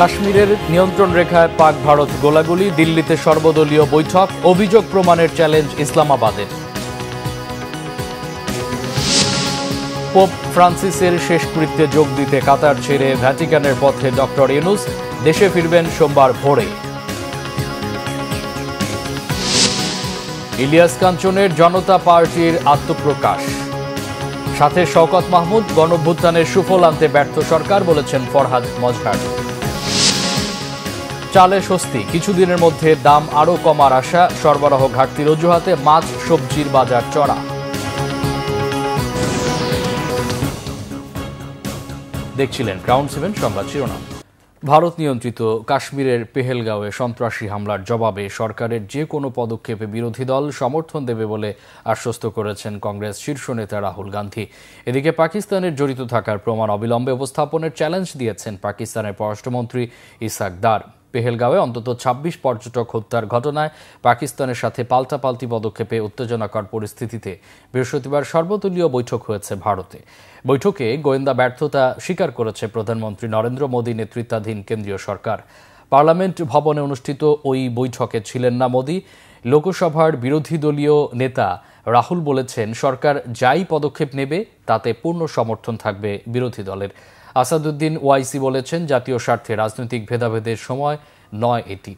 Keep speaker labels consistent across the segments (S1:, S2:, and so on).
S1: কাশ্মীরের নিয়ন্ত্রণ রেখায় পাক ভারত গোলাগুলি, দিল্লিতে সর্বদলীয় বৈঠক, অভিযোগ প্রমাণের চ্যালেঞ্জ ইসলামাবাদের। পোপ ফ্রান্সিসের শেষকৃত্যে যোগ দিতে কাতার ছেড়ে ভ্যাটিকানের পথে ডক্টর ইউনুস, দেশে ফিরবেন সোমবার ভোরে। ইলিয়াস কাঞ্চনের জনতা পার্টির আত্মপ্রকাশ, সাথে শওকত মাহমুদ, গণঅভ্যুত্থানের সুফল আনতে ব্যর্থ সরকার বলেছেন ফরহাদ মজহার। চালে স্বস্তি, কিছুদিনের মধ্যে দাম আরও কমার আশা, সরবরাহ ঘাটতির অজুহাতে মাছ সবজির বাজার চড়া। দেখছিলেন গ্রাউন্ড 7 সংবাদ শিরোনাম। ভারত নিয়ন্ত্রিত কাশ্মীরের পেহেলগাঁওয়ে সন্ত্রাসী হামলার জবাবে সরকারের যে কোনো পদক্ষেপে বিরোধী দল সমর্থন দেবে বলে আশ্বস্ত করেছেন কংগ্রেস শীর্ষ নেতা রাহুল গান্ধী। এদিকে পাকিস্তানের জড়িত থাকার প্রমাণ অবিলম্বে উপস্থাপনের চ্যালেঞ্জ দিয়েছেন পাকিস্তানের পররাষ্ট্রমন্ত্রী ইসাক দার। পেহেলগাঁওয়ে অন্তত ২৬ পর্যটক হত্যার ঘটনায় পাকিস্তানের সাথে পাল্টাপাল্টি পদক্ষেপে উত্তেজনাকর পরিস্থিতিতে বৃহস্পতিবার সর্বদলীয় বৈঠক হয়েছে ভারতে। বৈঠকে গোয়েন্দা ব্যর্থতা স্বীকার করেছে প্রধানমন্ত্রী নরেন্দ্র মোদী নেতৃত্বাধীন কেন্দ্রীয় সরকার। পার্লামেন্ট ভবনে অনুষ্ঠিত ওই বৈঠকে ছিলেন না মোদী। লোকসভার বিরোধী দলীয় নেতা রাহুল বলেছেন, সরকার যাই পদক্ষেপ নেবে তাতে পূর্ণ সমর্থন থাকবে বিরোধী দলের। আসাদুদ্দিন ওয়াইসি বলেছেন, জাতীয় স্বার্থে রাজনৈতিক ভেদাভেদের সময় নয় এটি।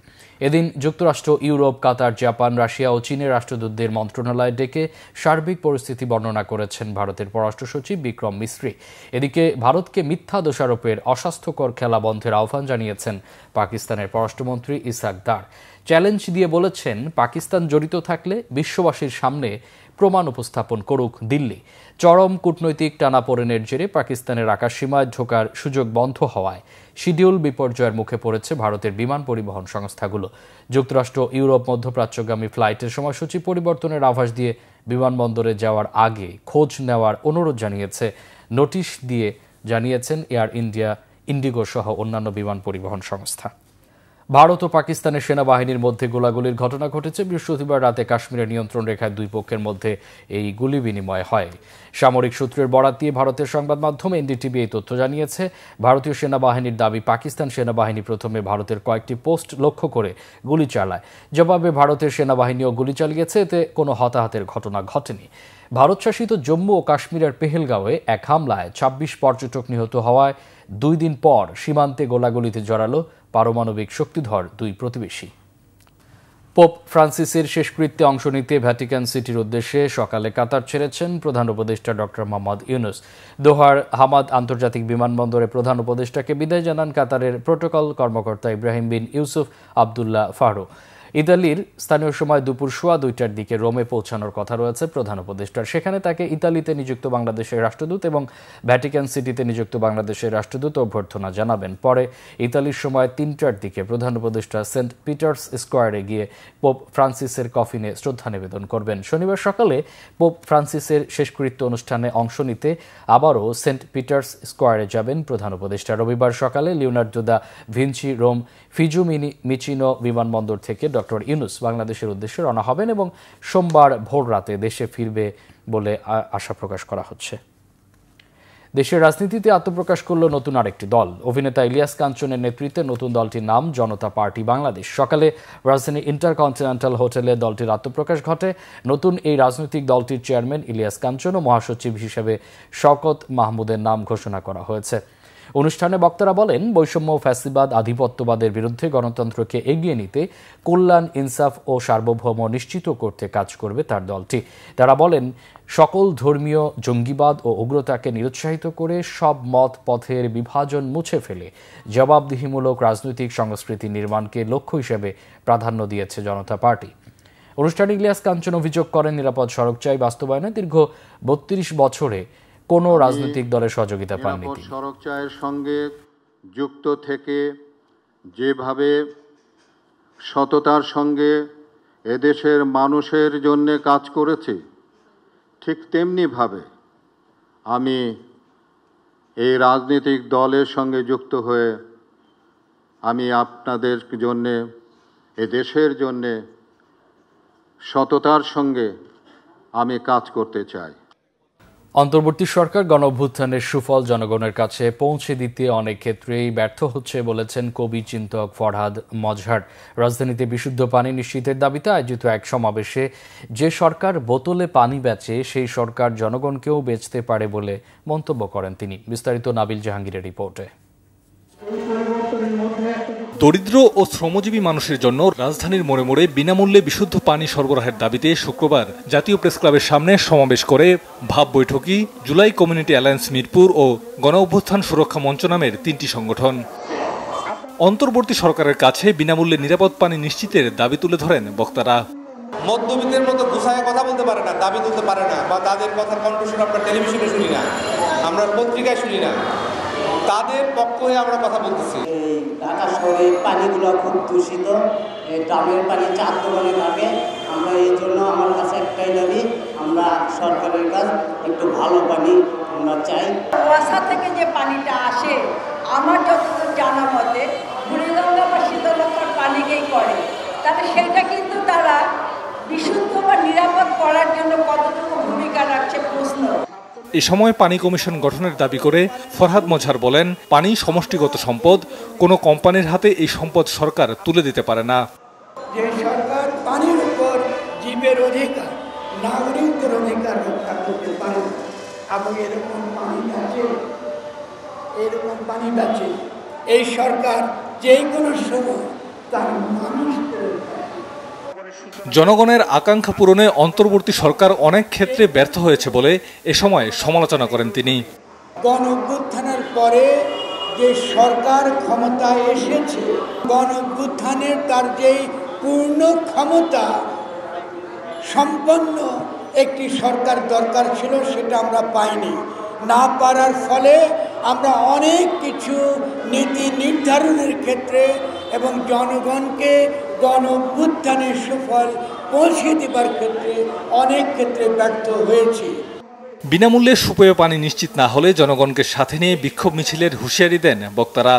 S1: এদিন যুক্তরাষ্ট্র, ইউরোপ, কাতার, জাপান, রাশিয়া ও চীনের রাষ্ট্রদূতদের মন্ত্রণালয়ে ডেকে সার্বিক পরিস্থিতি বর্ণনা করেছেন ভারতের পররাষ্ট্র সচিব বিক্রম মিশ্রি। এদিকে ভারতকে মিথ্যা দোষারোপের অস্বাস্থ্যকর খেলা বন্ধের আহ্বান জানিয়েছেন পাকিস্তানের পররাষ্ট্রমন্ত্রী ইসাক দার। চ্যালেঞ্জ দিয়ে বলেছেন, পাকিস্তান জড়িত থাকলে বিশ্ববাসীর সামনে প্রমাণ উপস্থাপন করুক দিল্লি। চরম কূটনৈতিক টানাপোড়েনের জেরে পাকিস্তানের আকাশসীমায় ঢোকার সুযোগ বন্ধ হওয়ায় শিডিউল বিপর্যয়ের মুখে পড়েছে ভারতের বিমান পরিবহন সংস্থাগুলো। যুক্তরাষ্ট্র, ইউরোপ মধ্যপ্রাচ্যগামী ফ্লাইটের সময়সূচি পরিবর্তনের আভাস দিয়ে বিমানবন্দরে যাওয়ার আগে খোঁজ নেওয়ার অনুরোধ জানিয়েছে। নোটিশ দিয়ে জানিয়েছেন এয়ার ইন্ডিয়া, ইন্ডিগো সহ অন্যান্য বিমান পরিবহন সংস্থা। ভারত ও পাকিস্তানের সেনাবাহিনীর মধ্যে গোলাগুলির ঘটনা ঘটেছে। বৃহস্পতিবার রাতে কাশ্মীরের নিয়ন্ত্রণ রেখায় দুই পক্ষের মধ্যে এই গুলি বিনিময় হয়। সামরিক সূত্রের বরাত দিয়ে ভারতের সংবাদ মাধ্যম এনডিটিভি এই তথ্য জানিয়েছে। ভারতীয় সেনাবাহিনীর দাবি, পাকিস্তান সেনাবাহিনী প্রথমে ভারতের কয়েকটি পোস্ট লক্ষ্য করে গুলি চালায়। জবাবে ভারতের সেনাবাহিনীও গুলি চালিয়েছে, এতে কোনো হতাহতের ঘটনা ঘটেনি। ভারত শাসিত জম্মু ও কাশ্মীরের পেহেলগাঁওয়ে এক হামলায় ২৬ পর্যটক নিহত হওয়ায় ২ দিন পর সীমান্তে গোলাগুলিতে জড়ালো পারমাণবিক শক্তিধর দুই প্রতিবেশী। পোপ ফ্রান্সিসের শেষকৃত্যে অংশ নিতে ভ্যাটিকান সিটির উদ্দেশ্যে সকালে কাতার ছেড়েছেন প্রধান উপদেষ্টা ডক্টর মোহাম্মদ ইউনুস। দোহার হামাদ আন্তর্জাতিক বিমানবন্দরে প্রধান উপদেষ্টাকে বিদায় জানান কাতারের প্রোটোকল কর্মকর্তা ইব্রাহিম বিন ইউসুফ আবদুল্লাহ ফারো। ইতালির স্থানীয় সময় দুপুর 2:15টার দিকে রোমে পৌঁছানোর কথা রয়েছে প্রধান উপদেষ্টার। সেখানে তাকে ইতালিতে নিযুক্ত বাংলাদেশের রাষ্ট্রদূত এবং ভ্যাটিকান সিটিতে নিযুক্ত বাংলাদেশের রাষ্ট্রদূত অভ্যর্থনা জানাবেন। পরে ইতালির সময় 3টার দিকে প্রধান উপদেষ্টা সেন্ট পিটার্স স্কোয়ারে গিয়ে পোপ ফ্রান্সিসের কফিনে শ্রদ্ধা নিবেদন করবেন। শনিবার সকালে পোপ ফ্রান্সিসের শেষকৃত্য অনুষ্ঠানে অংশ নিতে আবারও সেন্ট পিটার্স স্কোয়ারে যাবেন প্রধান উপদেষ্টা। রবিবার সকালে লিওনার্দো দা ভিঞ্চি রোম ফিজুমিচিনো বিমানবন্দর থেকে ডক্টর ইউনুস বাংলাদেশের উদ্দেশ্যে রওনা হবেন এবং সোমবার ভোর রাতে দেশে ফিরবে বলে আশা প্রকাশ করা হচ্ছে। দেশের রাজনীতিতে আত্মপ্রকাশ করল নতুন আরেকটি দল। অভিনেতা ইলিয়াস কাঞ্চনের নেতৃত্বে নতুন দলটির নাম জনতা পার্টি বাংলাদেশ। সকালে রাজধানীর ইন্টারকন্টিনেন্টাল হোটেলে দলটির আত্মপ্রকাশ ঘটে। নতুন এই রাজনৈতিক দলটির চেয়ারম্যান ইলিয়াস কাঞ্চন ও মহাসচিব হিসেবে শওকত মাহমুদের নাম ঘোষণা করা হয়েছে। অনুষ্ঠানে বক্তারা বলেন, বৈষম্য, ফ্যাসিবাদ, আধিপত্যবাদের বিরুদ্ধে গণতন্ত্রকে এগিয়ে নিতে কল্যাণ, ইনসাফ ও সার্বভৌম নিশ্চিত করতে কাজ করবে তার দলটি। তারা বলেন, সকল ধর্মীয় জঙ্গিবাদ ও উগ্রতাকে নিরুৎসাহিত করে সব মত পথের বিভাজন মুছে ফেলে জবাবদিহিমূলক রাজনৈতিক সংস্কৃতি নির্মাণকে লক্ষ্য হিসেবে প্রাধান্য দিয়েছে জনতা পার্টি। অনুষ্ঠানে ইলিয়াস কাঞ্চন অভিযোগ করেন, নিরাপদ সড়ক চাই বাস্তবায়নে দীর্ঘ ৩২ বছরে কোনো রাজনৈতিক দলের সহযোগিতা পাননি তিনি।
S2: সড়ক চায়ের সঙ্গে যুক্ত থেকে যেভাবে সততার সঙ্গে এদেশের মানুষের জন্য কাজ করেছি, ঠিক তেমনিভাবে আমি এই রাজনৈতিক দলের সঙ্গে যুক্ত হয়ে আমি আপনাদের জন্যে, এদেশের জন্যে সততার সঙ্গে আমি কাজ করতে চাই।
S1: অন্তর্বর্তী সরকার গণঅভ্যুত্থানের সুফল জনগণের কাছে পৌঁছে দিতে অনেক ক্ষেত্রেই ব্যর্থ হচ্ছে বলেছেন কবি চিন্তক ফরহাদ মজহার। রাজধানীতে বিশুদ্ধ পানি নিশ্চিতের দাবিতে আয়োজিত এক সমাবেশে যে সরকার বোতলে পানি বেচে সেই সরকার জনগণকেও বেচতে পারে বলে মন্তব্য করেন তিনি। বিস্তারিত নাবিল জাহাঙ্গীরের রিপোর্টে।
S3: দরিদ্র ও শ্রমজীবী মানুষের জন্য রাজধানীর মোড়ে মোড়ে বিনামূল্যে বিশুদ্ধ পানি সরবরাহের দাবিতে শুক্রবার জাতীয় প্রেসক্লাবের সামনে সমাবেশ করে ভাব বৈঠকি, জুলাই কমিউনিটি অ্যালায়েন্স মিরপুর ও গণঅভ্যুত্থান সুরক্ষা মঞ্চ নামের 3টি সংগঠন। অন্তর্বর্তী সরকারের কাছে বিনামূল্যে নিরাপদ পানি নিশ্চিতের দাবি তুলে ধরেন বক্তারা।
S4: মধ্যবিত্তের মতো গুছায় কথা বলতে পারে না, দাবি তুলতে পারে না, বা তাদের কথার কণ্ঠস্বর আমরা টেলিভিশনে শুনি না, আমরা পত্রিকায় শুনি না, তাদের পক্ষ হয়ে আমরা কথা বলতেছি।
S5: এই ঢাকা শহরে পানিগুলো খুব দূষিত, ড্রামের পানি 4 দোকানে নামে। আমরা এই জন্য আমার কাছে একটাই দাবি, আমরা সরকারের কাছ একটু ভালো পানি আমরা চাই।
S6: কুয়াশা থেকে যে পানিটা আসে, আমার যতদূর জানা মতে বুড়িগঙ্গা বা শীতলক্ষার পানিকেই করে, তাহলে সেইটা কিন্তু তারা বিশুদ্ধ বা নিরাপদ করার জন্য কতটুকু ভূমিকা রাখছে প্রশ্ন।
S3: এ সময় পানি কমিশন গঠনের দাবি করে ফরহাদ মজহার বলেন, পানি সমষ্টিগত সম্পদ, কোনো কোম্পানির হাতে এই সম্পদ সরকার তুলে দিতে পারে না।
S7: যে সরকার পানির উপর জীবের অধিকার, নাগরিকদের অধিকার রক্ষা করতে পারে এবং এরকম পানি বেচে এই সরকার যে কোনো সময় তার মানুষদের
S3: জনগণের আকাঙ্ক্ষা পূরণে অন্তর্বর্তী সরকার অনেক ক্ষেত্রে ব্যর্থ হয়েছে বলে এ সময় সমালোচনা করেন তিনি।
S7: গণঅভ্যুত্থানের পরে যে সরকার ক্ষমতায় এসেছে, গণঅভ্যুত্থানের তার যেই পূর্ণ ক্ষমতা সম্পন্ন একটি সরকার দরকার ছিল, সেটা আমরা পাইনি। না পারার ফলে আমরা অনেক কিছু নীতি নির্ধারণের ক্ষেত্রে এবং জনগণকে গণঅভ্যুত্থানের সুফল পৌঁছে দেবার ক্ষেত্রে অনেক ক্ষেত্রে ব্যর্থ হয়েছি।
S3: বিনামূল্যে সুপেয় পানি নিশ্চিত না হলে জনগণকে সাথে নিয়ে বিক্ষোভ মিছিলের হুঁশিয়ারি দেন বক্তারা।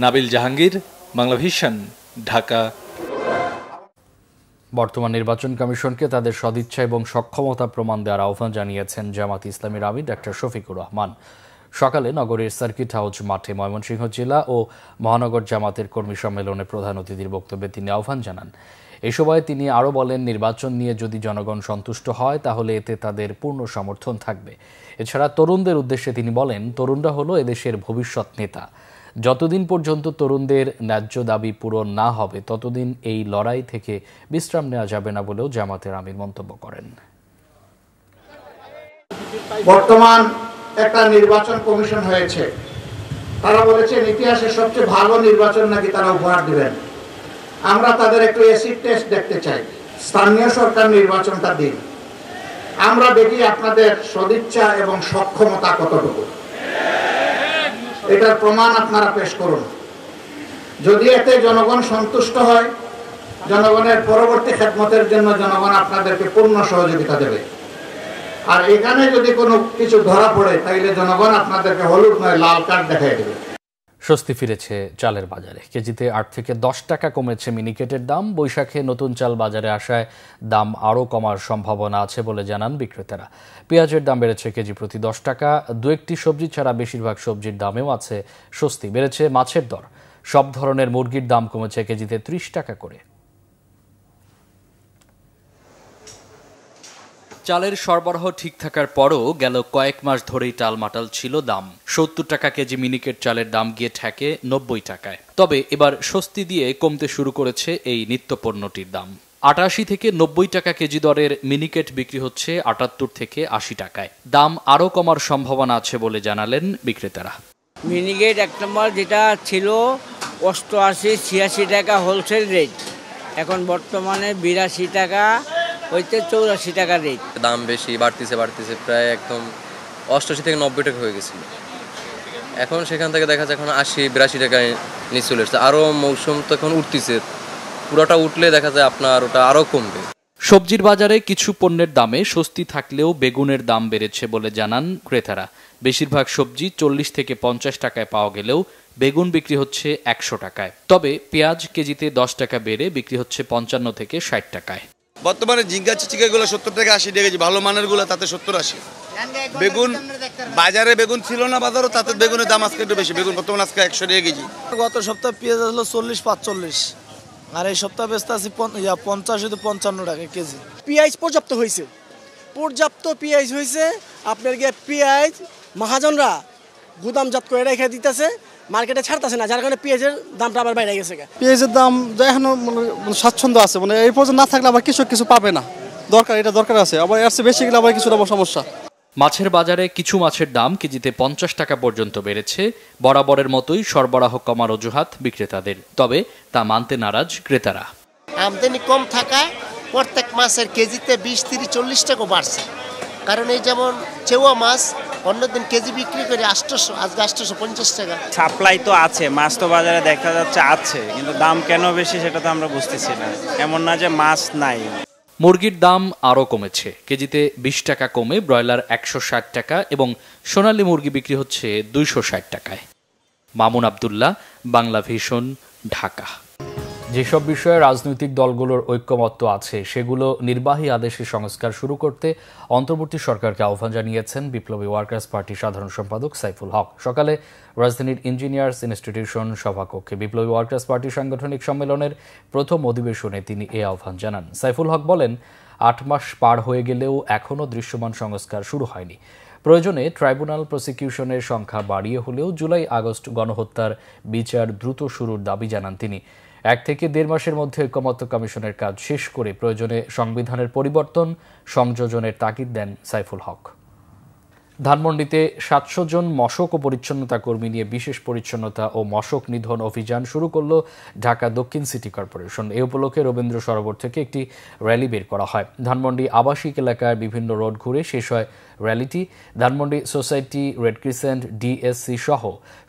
S3: নাবিল জাহাঙ্গীর, বাংলাভিশন, ঢাকা।
S1: বর্তমান নির্বাচন কমিশনকে তাদের সদিচ্ছা এবং সক্ষমতা প্রমাণ দেওয়ার আহ্বান জানিয়েছেন জামাত ইসলামীর আমির ডক্টর শফিকুর রহমান। সকালে নগরের সার্কিট হাউস মাঠে ময়মনসিংহ জেলা ও মহানগর জামাতের কর্মী সম্মেলনে প্রধান অতিথির বক্তব্যে তিনি আহ্বান জানান। এই সময় তিনি আরও বলেন, নির্বাচন নিয়ে যদি জনগণ সন্তুষ্ট হয় তাহলে এতে তাদের পূর্ণ সমর্থন থাকবে। এছাড়া তরুণদের উদ্দেশ্যে তিনি বলেন, তরুণরা হলো এদেশের ভবিষ্যৎ নেতা। যতদিন পর্যন্ত তরুণদের ন্যায্য দাবি পূরণ না হবে ততদিন এই লড়াই থেকে বিশ্রাম নেওয়া যাবে না বলেও জামাতের আমির মন্তব্য করেন।
S8: বর্তমান একটা নির্বাচন কমিশন হয়েছে, তারা বলেছেন ইতিহাসের সবচেয়ে ভালো নির্বাচন নাকি তারা উপহার দিবেন। আমরা তাদের একটু অ্যাসিড টেস্ট দেখতে চাই। স্থানীয় সরকার নির্বাচনটা দিন, আমরা দেখি আপনাদের সদিচ্ছা এবং সক্ষমতা কতটুকু, এটার প্রমাণ আপনারা পেশ করুন। যদি এতে জনগণ সন্তুষ্ট হয়, জনগণের পরবর্তী খেদমতের জন্য জনগণ আপনাদেরকে পূর্ণ সহযোগিতা দেবে। আর এখানে যদি কোনো কিছু ধরা পড়ে তাইলে জনগণ আপনাদেরকে হলুদ নয় লাল কার্ড দেখাই দেবে।
S1: স্বস্তি ফিরেছে চালের বাজারে। কেজিতে 8 থেকে 10 টাকা কমেছে মিনিকেটের দাম। বৈশাখে নতুন চাল বাজারে আসায় দাম আরও কমার সম্ভাবনা আছে বলে জানান বিক্রেতারা। পেঁয়াজের দাম বেড়েছে কেজি প্রতি 10 টাকা। দু একটি সবজি ছাড়া বেশিরভাগ সবজির দামেও আছে স্বস্তি। বেড়েছে মাছের দর। সব ধরনের মুরগির দাম কমেছে কেজিতে 30 টাকা করে। চালের সরবরাহ ঠিক থাকার পরও গেল কয়েক মাস ধরেই টালমাটাল ছিল দাম। 70 টাকা কেজি মিনিকেট চালের দাম গিয়ে ঠেকে 90 টাকায়। তবে এবার স্বস্তি দিয়ে কমতে শুরু করেছে এই নিত্যপণ্যটির দাম। 88 থেকে 90 টাকা কেজি দরের মিনিকেট বিক্রি হচ্ছে 78 থেকে 80 টাকায়। দাম আরও কমার সম্ভাবনা আছে বলে জানালেন বিক্রেতারা।
S9: মিনিকেট 1 নম্বর যেটা ছিল 88-86 টাকা হোলসেল রেট, এখন বর্তমানে 82 টাকা হইতে 84 টাকা রেট।
S10: দাম বেশি বাড়তেছে প্রায় একদম 88 থেকে 90 টাকা হয়ে গেছিল। এখন সেখান থেকে দেখা যায় এখন 80-82 টাকায় নিচে চলে এসেছে। আরও মৌসুম তো এখন উঠতেছে, পুরোটা উঠলে দেখা যায় আপনার ওটা আরও কমবে।
S1: সবজির বাজারে কিছু পণ্যের দামে স্বস্তি থাকলেও বেগুনের দাম বেড়েছে বলে জানান ক্রেতারা। বেশিরভাগ সবজি 40 থেকে 50 টাকায় পাওয়া গেলেও বেগুন বিক্রি হচ্ছে 100 টাকায়। তবে পেঁয়াজ কেজিতে 10 টাকা বেড়ে বিক্রি হচ্ছে 55 থেকে 60 টাকায়।
S11: বর্তমানে ঝিঙ্গা চিচিকাগুলো 70 টাকা 80 টাকা কেজি, ভালো মানের গুলো তাতে 70-80। বেগুন বাজারে বেগুন ছিল না, বাজারও তাতে বেগুনের দাম আজকে একটু বেশি। বেগুন বর্তমানে আজকে 100 টাকা কেজি।
S12: গত সপ্তাহে পেঁয়াজ আসলো 40-45, আর এই সপ্তাহে বেচতে আছে 50-55 টাকা কেজি।
S13: পেঁয়াজ পর্যাপ্ত হয়েছে, পেঁয়াজ হয়েছে। আপনার গিয়ে পেঁয়াজ মহাজনরা গুদামজাত করে রেখে দিতেছে, মার্কেটে ছাড়তেছে না, যার কারণে পেঁয়াজের দামটা আবার বাইরে গেছে।
S14: পেঁয়াজের দাম এখনো স্বাচ্ছন্দ্য আছে, মানে এই পর্যন্ত না থাকলে আবার কৃষক কিছু পাবে না। এটা দরকার আছে, আবার এর চেয়ে বেশি গেলে আবার কিছুটা সমস্যা।
S1: মাছের বাজারে কিছু মাছের দাম কেজিতে 50 টাকা পর্যন্ত বেড়েছে। বরাবরের মতোই সরবরাহ কমার অজুহাত বিক্রেতাদের, তবে তা মানতে নারাজ ক্রেতারা।
S15: আমদানি কম থাকায় প্রত্যেক মাছের কেজিতে 20-30-40 টাকা বাড়ছে। কারণ এই যেমন চেওয়া মাছ অন্যদিন কেজি বিক্রি করে 800, আজকে 850 টাকা।
S16: সাপ্লাই তো আছে, মাছ তো বাজারে দেখা যাচ্ছে আছে, কিন্তু দাম কেন বেশি সেটা তো আমরা বুঝতেছি না। এমন না যে মাছ নাই।
S1: মুরগির দাম আরও কমেছে, কেজিতে 20 টাকা কমে ব্রয়লার 160 টাকা এবং সোনালী মুরগি বিক্রি হচ্ছে 260 টাকায়। মামুন আবদুল্লাহ, বাংলা ভিশন, ঢাকা। যেসব বিষয়ে রাজনৈতিক দলগুলোর ঐক্যমত্য আছে সেগুলো নির্বাহী আদেশে সংস্কার শুরু করতে অন্তর্বর্তী সরকারকে আহ্বান জানিয়েছেন বিপ্লবী ওয়ার্কার্স পার্টির সাধারণ সম্পাদক সাইফুল হক। সকালে রাজধানীর ইঞ্জিনিয়ার্স ইনস্টিটিউশন সভাকক্ষে বিপ্লবী ওয়ার্কার্স পার্টির সাংগঠনিক সম্মেলনের প্রথম অধিবেশনে তিনি এ আহ্বান জানান। সাইফুল হক বলেন, 8 মাস পার হয়ে গেলেও এখনও দৃশ্যমান সংস্কার শুরু হয়নি। প্রয়োজনে ট্রাইব্যুনাল প্রসিকিউশনের সংখ্যা বাড়িয়ে হলেও জুলাই-আগস্ট গণহত্যার বিচার দ্রুত শুরুর দাবি জানান তিনি। 1 থেকে 1.5 মাসের মধ্যে ঐকমত্য কমিশনের কাজ শেষ করে প্রয়োজনে সংবিধানের পরিবর্তন সংযোজনের তাগিদ দেন সাইফুল হক। ধানমন্ডিতে 700 জন মশক ও পরিচ্ছন্নতা কর্মী নিয়ে বিশেষ পরিচ্ছন্নতা ও মশক নিধন অভিযান শুরু করল ঢাকা দক্ষিণ সিটি কর্পোরেশন। এই উপলক্ষে রবীন্দ্র সরোবর থেকে একটি র্যালি বের করা হয়। ধানমন্ডি আবাসিক এলাকার বিভিন্ন রোড ঘুরে শেষ হয় র্যালিটি। Dhanmondi society, red crescent, DSC সহ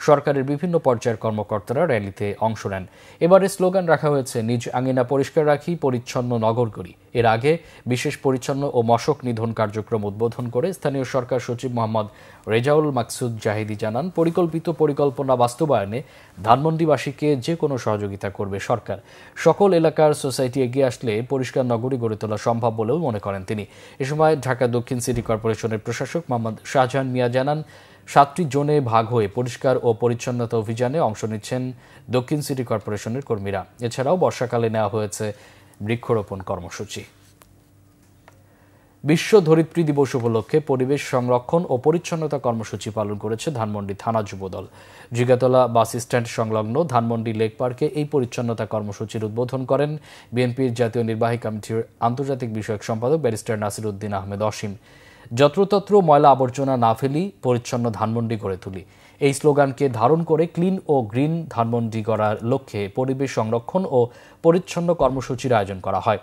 S1: সরকারের বিভিন্ন পর্যায়ের কর্মকর্তারা র্যালিতে অংশ নেন। এবারে স্লোগান রাখা হয়েছে, নিজ আঙিনা পরিষ্কার রাখি, পরিচ্ছন্ন নগর গড়ি। এর আগে বিশেষ পরিচ্ছন্ন ও মশক নিধন কার্যক্রম উদ্বোধন করে স্থানীয় সরকার সচিব মোহাম্মদ রেজাউল মাকসুদ জাহিদি জানান, পরিকল্পিত পরিকল্পনা বাস্তবায়নে ধানমন্ডিবাসীকে যে কোনো সহযোগিতা করবে সরকার। সকল এলাকার সোসাইটি এগিয়ে আসলে পরিষ্কার নগরী গড়ে তোলা সম্ভব বলেও মনে করেন তিনি। এ সময় ঢাকা দক্ষিণ সিটি কর্পোরেশনের প্রশাসক মোহাম্মদ শাহজাহান মিয়া জানান, 7টি জোনে ভাগ হয়ে পরিষ্কার ও পরিচ্ছন্নতা অভিযানে অংশ নিচ্ছেন দক্ষিণ সিটি কর্পোরেশনের কর্মীরা। এছাড়াও বর্ষাকালে নেওয়া হয়েছে বৃক্ষরোপণ কর্মসূচি। বিশ্ব ধরিত্রী দিবস উপলক্ষে পরিবেশ সংরক্ষণ ও পরিচ্ছন্নতা কর্মসূচি পালন করেছে ধানমন্ডি থানা যুবদল। জিগাতলা বাস স্ট্যান্ড সংলগ্ন ধানমন্ডি লেক পার্কে এই পরিচ্ছন্নতা কর্মসূচির উদ্বোধন করেন বিএনপির জাতীয় নির্বাহী কমিটির আন্তর্জাতিক বিষয়ক সম্পাদক ব্যারিস্টার নাসির উদ্দিন আহমেদ অসীম। যত্রতত্র ময়লা আবর্জনা না ফেলি, পরিচ্ছন্ন ধানমন্ডি গড়ে তুলি, এই স্লোগানকে ধারণ করে ক্লিন ও গ্রিন ধানমন্ডি গড়ার লক্ষ্যে পরিবেশ সংরক্ষণ ও পরিচ্ছন্ন কর্মসূচির আয়োজন করা হয়।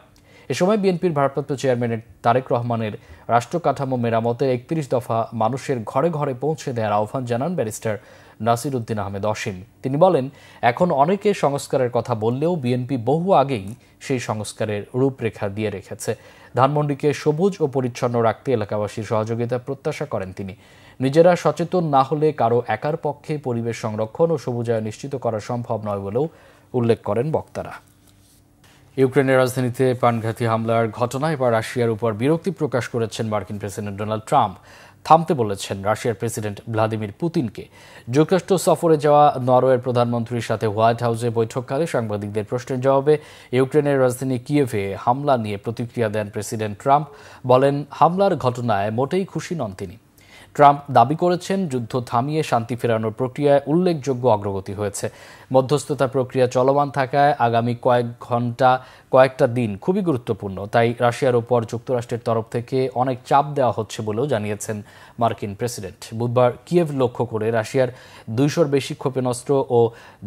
S1: এ সময় বিএনপির ভারপ্রাপ্ত চেয়ারম্যান তারেক রহমানের রাষ্ট্র কাঠামো মেরামতে 31 দফা মানুষের ঘরে ঘরে পৌঁছে দেওয়ার আহ্বান জানান ব্যারিস্টার নাসির উদ্দিন আহমেদ অসীম। তিনি বলেন, এখন অনেকে সংস্কারের কথা বললেও বিএনপি বহু আগেই সেই সংস্কারের রূপরেখা দিয়ে রেখেছে। ধানমন্ডিকে সবুজ ও পরিচ্ছন্ন রাখতে এলাকাবাসীর সহযোগিতা প্রত্যাশা করেন তিনি। নিজেরা সচেতন না হলে কারো একার পক্ষে পরিবেশ সংরক্ষণ ও সবুজায়ন নিশ্চিত করা সম্ভব নয় বলেও উল্লেখ করেন বক্তারা। ইউক্রেনের রাজধানীতে প্রাণঘাতী হামলার ঘটনায় এবার রাশিয়ার উপর বিরক্তি প্রকাশ করেছেন মার্কিন প্রেসিডেন্ট ডোনাল্ড ট্রাম্প। থামতে বলেছেন রাশিয়ার প্রেসিডেন্ট ভ্লাদিমির পুতিনকে। যুক্তরাষ্ট্র সফরে যাওয়া নরওয়ের প্রধানমন্ত্রীর সাথে হোয়াইট হাউসে বৈঠককালে সাংবাদিকদের প্রশ্নের জবাবে ইউক্রেনের রাজধানী কিয়েভে হামলা নিয়ে প্রতিক্রিয়া দেন প্রেসিডেন্ট ট্রাম্প। বলেন, হামলার ঘটনায় মোটেই খুশি নন তিনি। ট্রাম্প দাবি করেছেন, যুদ্ধ থামিয়ে শান্তি ফেরানোর প্রক্রিয়ায় উল্লেখযোগ্য অগ্রগতি হয়েছে। মধ্যস্থতা প্রক্রিয়া চলমান থাকায় আগামী কয়েকটা দিন খুবই গুরুত্বপূর্ণ। তাই রাশিয়ার উপর যুক্তরাষ্ট্রের তরফ থেকে অনেক চাপ দেওয়া হচ্ছে বলেও জানিয়েছেন মার্কিন প্রেসিডেন্ট। বুধবার কিয়েভ লক্ষ্য করে রাশিয়ার 200-র বেশি ক্ষেপণাস্ত্র ও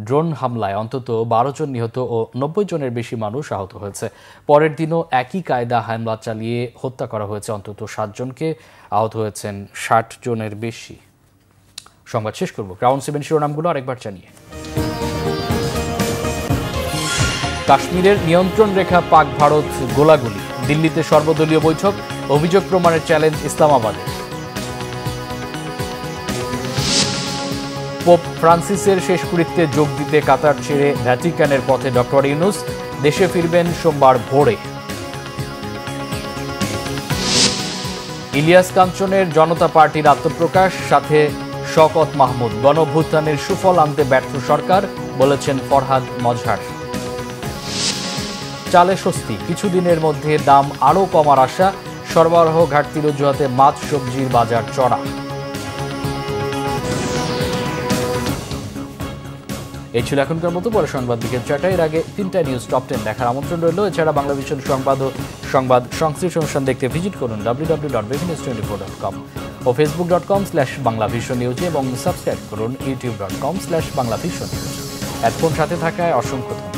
S1: ড্রোন হামলায় অন্তত 12 জন নিহত ও 90 জনের বেশি মানুষ আহত হয়েছে। পরের দিনও একই কায়দা হামলা চালিয়ে হত্যা করা হয়েছে অন্তত 7 জনকে, আহত হয়েছেন 60 জনের বেশি। সংবাদ শেষ করব গ্রাউন্ড 7 শিরোনামগুলো আরেকবার জানিয়ে। কাশ্মীরের নিয়ন্ত্রণ রেখা পাক ভারত গোলাগুলি, দিল্লিতে সর্বদলীয় বৈঠক, অভিযোগ প্রমাণের চ্যালেঞ্জ ইসলামাবাদে। পোপ ফ্রান্সিসের শেষকৃত্যে যোগ দিতে কাতার ছেড়ে ভ্যাটিকানের পথে ডক্টর ইউনুস, দেশে ফিরবেন সোমবার ভোরে। ইলিয়াস কাঞ্চনের জনতা পার্টির আত্মপ্রকাশ, সাথে শওকত মাহমুদ। গণঅভ্যুত্থানের সুফল আনতে ব্যর্থ সরকার, বলেছেন ফরহাদ মজহার। চালে স্বস্তি, কিছুদিনের মধ্যে দাম আরও কমার আশা। সরবরাহ ঘাটতির অজুহাতে মাছ সবজির বাজার চড়া। এই ছিল এখনকার মতো। পরে সংবাদ বিকেল 4টায়। এর আগে 3টা নিউজ টপ 10 দেখার আমন্ত্রণ রইল। এছাড়া বাংলা ভিশন সংবাদ ও সংবাদ সংশ্লিষ্ট অনুষ্ঠান দেখতে ভিজিট করুন www.bvnews24.com ও facebook.com/banglavisionnews এবং সাবস্ক্রাইব করুন youtube.com/banglavisionnews। এতক্ষণ সাথে থাকায় অসংখ্য ধন্যবাদ।